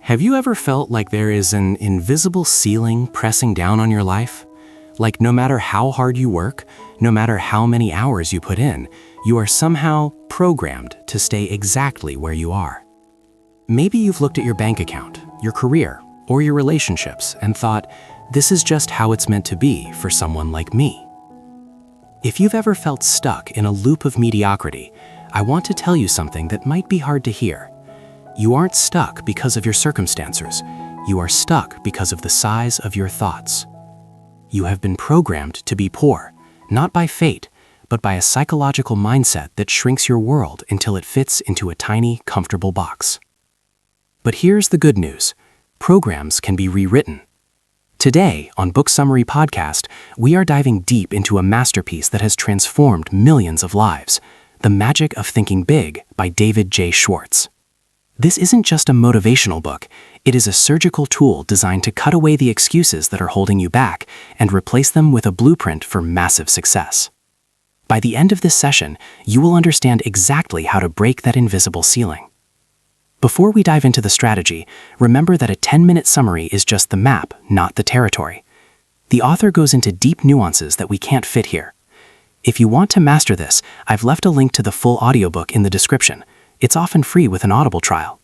Have you ever felt like there is an invisible ceiling pressing down on your life? Like no matter how hard you work, no matter how many hours you put in, you are somehow programmed to stay exactly where you are. Maybe you've looked at your bank account, your career, or your relationships and thought, this is just how it's meant to be for someone like me. If you've ever felt stuck in a loop of mediocrity, I want to tell you something that might be hard to hear. You aren't stuck because of your circumstances. You are stuck because of the size of your thoughts. You have been programmed to be poor, not by fate, but by a psychological mindset that shrinks your world until it fits into a tiny, comfortable box. But here's the good news. Programs can be rewritten. Today, on Book Summary Podcast, we are diving deep into a masterpiece that has transformed millions of lives, The Magic of Thinking Big by David J. Schwartz. This isn't just a motivational book, it is a surgical tool designed to cut away the excuses that are holding you back and replace them with a blueprint for massive success. By the end of this session, you will understand exactly how to break that invisible ceiling. Before we dive into the strategy, remember that a 10-minute summary is just the map, not the territory. The author goes into deep nuances that we can't fit here. If you want to master this, I've left a link to the full audiobook in the description. It's often free with an Audible trial.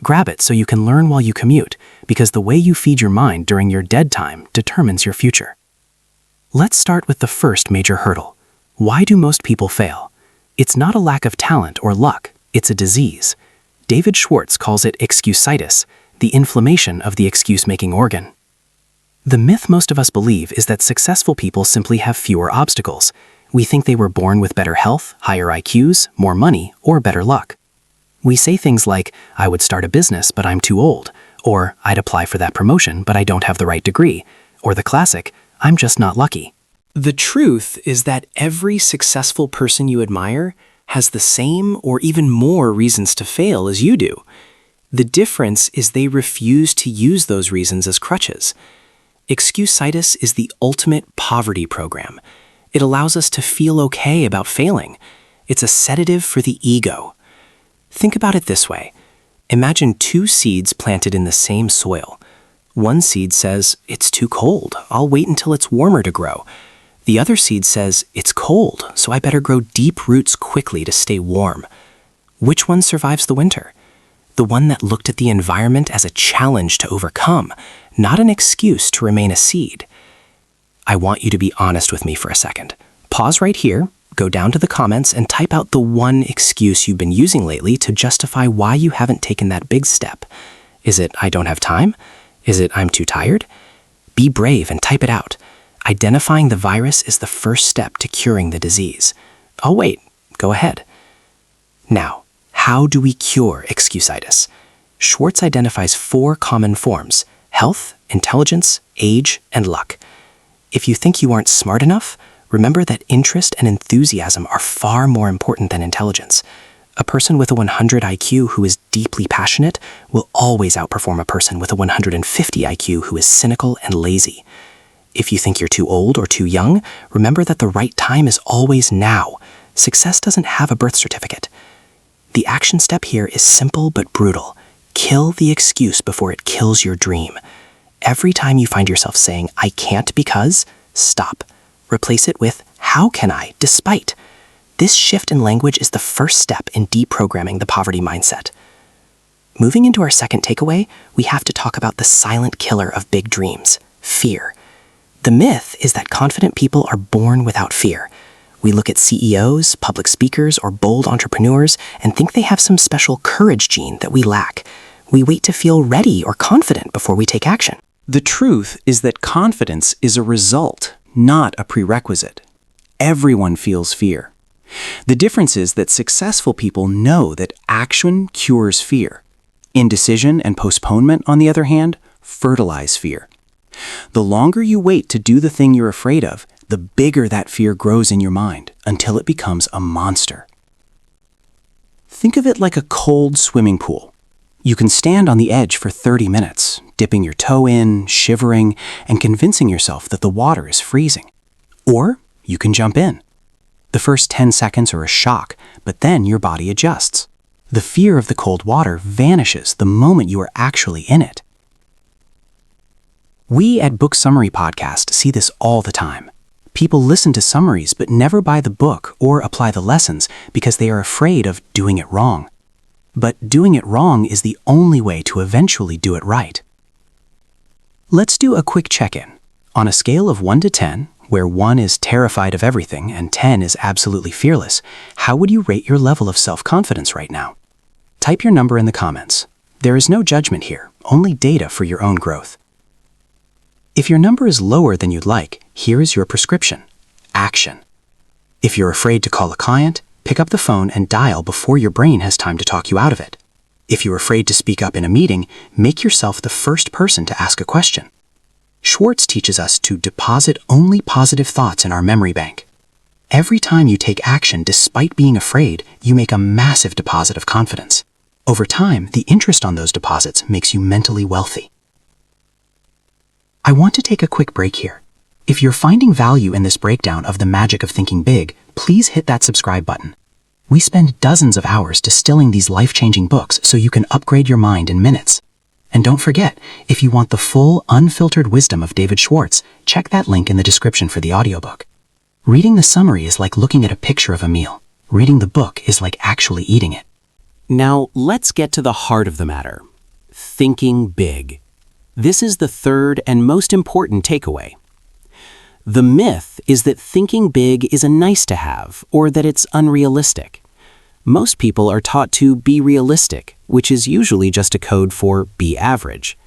Grab it so you can learn while you commute, because the way you feed your mind during your dead time determines your future. Let's start with the first major hurdle. Why do most people fail? It's not a lack of talent or luck, it's a disease. David Schwartz calls it Excusitis, the inflammation of the excuse-making organ. The myth most of us believe is that successful people simply have fewer obstacles. We think they were born with better health, higher IQs, more money, or better luck. We say things like, I would start a business, but I'm too old, or I'd apply for that promotion, but I don't have the right degree, or the classic, I'm just not lucky. The truth is that every successful person you admire has the same or even more reasons to fail as you do. The difference is they refuse to use those reasons as crutches. Excusitis is the ultimate poverty program. It allows us to feel okay about failing. It's a sedative for the ego. Think about it this way. Imagine two seeds planted in the same soil. One seed says, it's too cold, I'll wait until it's warmer to grow. The other seed says, it's cold, so I better grow deep roots quickly to stay warm. Which one survives the winter? The one that looked at the environment as a challenge to overcome, not an excuse to remain a seed. I want you to be honest with me for a second. Pause right here, go down to the comments and type out the one excuse you've been using lately to justify why you haven't taken that big step. Is it, I don't have time? Is it, I'm too tired? Be brave and type it out. Identifying the virus is the first step to curing the disease. I'll wait. Go ahead. Now, how do we cure excusitis? Schwartz identifies 4 common forms: health, intelligence, age, and luck. If you think you aren't smart enough, remember that interest and enthusiasm are far more important than intelligence. A person with a 100 IQ who is deeply passionate will always outperform a person with a 150 IQ who is cynical and lazy. If you think you're too old or too young, remember that the right time is always now. Success doesn't have a birth certificate. The action step here is simple but brutal. Kill the excuse before it kills your dream. Every time you find yourself saying, I can't because, stop. Replace it with, how can I, despite? This shift in language is the first step in deprogramming the poverty mindset. Moving into our second takeaway, we have to talk about the silent killer of big dreams, fear. The myth is that confident people are born without fear. We look at CEOs, public speakers, or bold entrepreneurs and think they have some special courage gene that we lack. We wait to feel ready or confident before we take action. The truth is that confidence is a result, not a prerequisite. Everyone feels fear. The difference is that successful people know that action cures fear. Indecision and postponement, on the other hand, fertilize fear. The longer you wait to do the thing you're afraid of, the bigger that fear grows in your mind until it becomes a monster. Think of it like a cold swimming pool. You can stand on the edge for 30 minutes, dipping your toe in, shivering, and convincing yourself that the water is freezing. Or you can jump in. The first 10 seconds are a shock, but then your body adjusts. The fear of the cold water vanishes the moment you are actually in it. We at Book Summary Podcast see this all the time. People listen to summaries but never buy the book or apply the lessons because they are afraid of doing it wrong. But doing it wrong is the only way to eventually do it right. Let's do a quick check-in. On a scale of 1 to 10, where 1 is terrified of everything and 10 is absolutely fearless, how would you rate your level of self-confidence right now? Type your number in the comments. There is no judgment here, only data for your own growth. If your number is lower than you'd like, here is your prescription: action. If you're afraid to call a client, pick up the phone and dial before your brain has time to talk you out of it. If you're afraid to speak up in a meeting, make yourself the first person to ask a question. Schwartz teaches us to deposit only positive thoughts in our memory bank. Every time you take action despite being afraid, you make a massive deposit of confidence. Over time, the interest on those deposits makes you mentally wealthy. I want to take a quick break here. If you're finding value in this breakdown of the magic of thinking big, please hit that subscribe button. We spend dozens of hours distilling these life-changing books so you can upgrade your mind in minutes. And don't forget, if you want the full, unfiltered wisdom of David Schwartz, check that link in the description for the audiobook. Reading the summary is like looking at a picture of a meal. Reading the book is like actually eating it. Now, let's get to the heart of the matter. Thinking big. This is the third and most important takeaway. The myth is that thinking big is a nice-to-have, or that it's unrealistic. Most people are taught to be realistic, which is usually just a code for be average.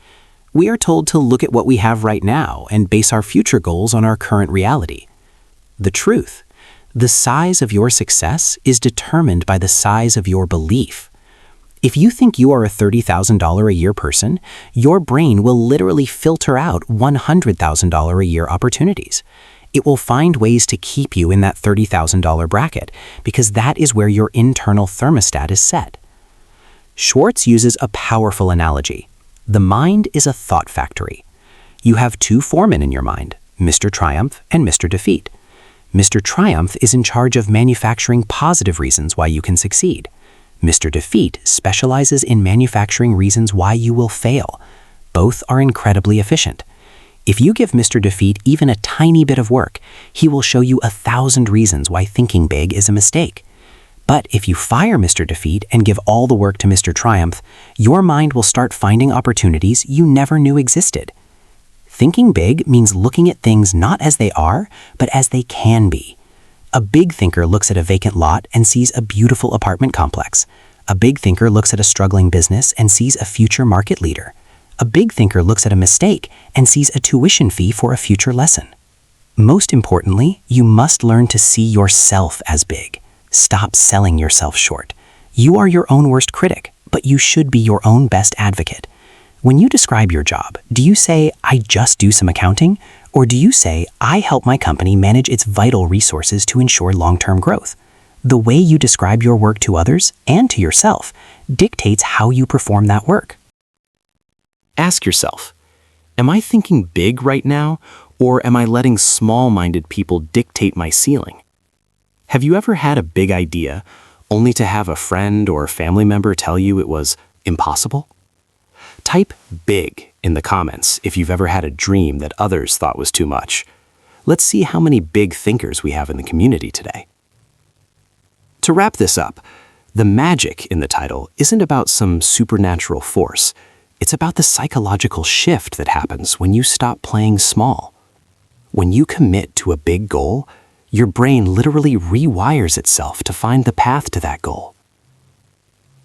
We are told to look at what we have right now and base our future goals on our current reality. The truth: the size of your success is determined by the size of your belief. If you think you are a $30,000 a year person, your brain will literally filter out $100,000 a year opportunities. It will find ways to keep you in that $30,000 bracket because that is where your internal thermostat is set. Schwartz uses a powerful analogy. The mind is a thought factory. You have two foremen in your mind, Mr. Triumph and Mr. Defeat. Mr. Triumph is in charge of manufacturing positive reasons why you can succeed. Mr. Defeat specializes in manufacturing reasons why you will fail. Both are incredibly efficient. If you give Mr. Defeat even a tiny bit of work, he will show you 1,000 reasons why thinking big is a mistake. But if you fire Mr. Defeat and give all the work to Mr. Triumph, your mind will start finding opportunities you never knew existed. Thinking big means looking at things not as they are, but as they can be. A big thinker looks at a vacant lot and sees a beautiful apartment complex. A big thinker looks at a struggling business and sees a future market leader. A big thinker looks at a mistake and sees a tuition fee for a future lesson. Most importantly, you must learn to see yourself as big. Stop selling yourself short. You are your own worst critic, but you should be your own best advocate. When you describe your job, do you say, "I just do some accounting"? Or do you say, "I help my company manage its vital resources to ensure long-term growth"? The way you describe your work to others and to yourself dictates how you perform that work. Ask yourself, am I thinking big right now, or am I letting small-minded people dictate my ceiling? Have you ever had a big idea only to have a friend or family member tell you it was impossible? Type big in the comments if you've ever had a dream that others thought was too much. Let's see how many big thinkers we have in the community today. To wrap this up, the magic in the title isn't about some supernatural force. It's about the psychological shift that happens when you stop playing small. When you commit to a big goal, your brain literally rewires itself to find the path to that goal.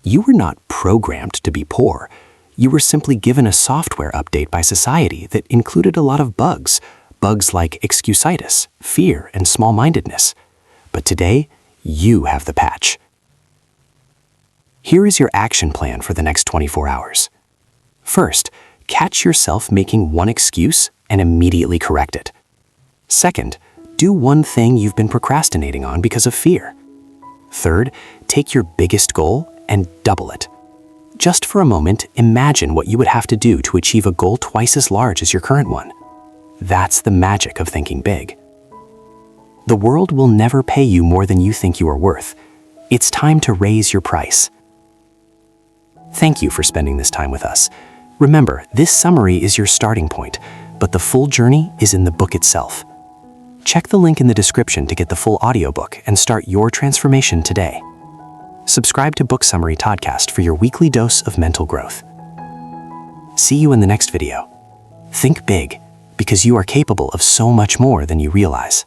You were not programmed to be poor. You were simply given a software update by society that included a lot of bugs like Excusitis, fear, and small-mindedness. But today, you have the patch. Here is your action plan for the next 24 hours. First, catch yourself making one excuse and immediately correct it. Second, do one thing you've been procrastinating on because of fear. Third, take your biggest goal and double it. Just for a moment, imagine what you would have to do to achieve a goal twice as large as your current one. That's the magic of thinking big. The world will never pay you more than you think you are worth. It's time to raise your price. Thank you for spending this time with us. Remember, this summary is your starting point, but the full journey is in the book itself. Check the link in the description to get the full audiobook and start your transformation today. Subscribe to Book Summary Toddcast for your weekly dose of mental growth. See you in the next video. Think big, because you are capable of so much more than you realize.